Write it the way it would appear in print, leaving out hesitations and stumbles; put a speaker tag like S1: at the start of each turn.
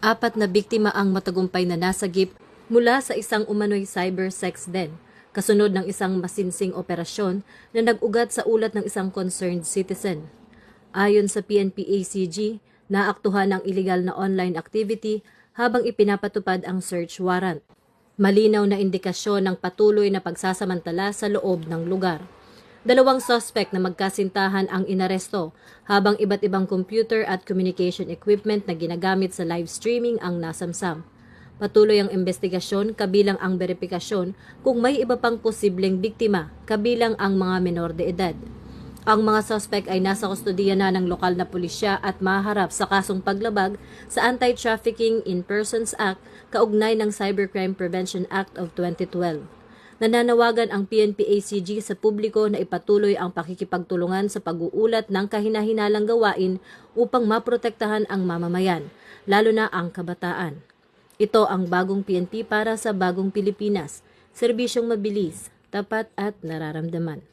S1: Apat na biktima ang matagumpay na nasagip mula sa isang umano'y cyber sex den, kasunod ng isang masinsing operasyon na nag-ugat sa ulat ng isang concerned citizen. Ayon sa PNP-ACG, naaktuhan ang illegal na online activity habang ipinapatupad ang search warrant. Malinaw na indikasyon ng patuloy na pagsasamantala sa loob ng lugar. Dalawang suspect na magkasintahan ang inaresto habang iba't ibang computer at communication equipment na ginagamit sa live streaming ang nasamsam. Patuloy ang investigasyon kabilang ang beripikasyon kung may iba pang posibleng biktima kabilang ang mga menor de edad. Ang mga suspect ay nasa kustodiya na ng lokal na pulisya at maharap sa kasong paglabag sa Anti-Trafficking in Persons Act kaugnay ng Cybercrime Prevention Act of 2012. Nananawagan ang PNP-ACG sa publiko na ipatuloy ang pakikipagtulungan sa pag-uulat ng kahinahinalang gawain upang maprotektahan ang mamamayan, lalo na ang kabataan. Ito ang bagong PNP para sa bagong Pilipinas, serbisyong mabilis, tapat at nararamdaman.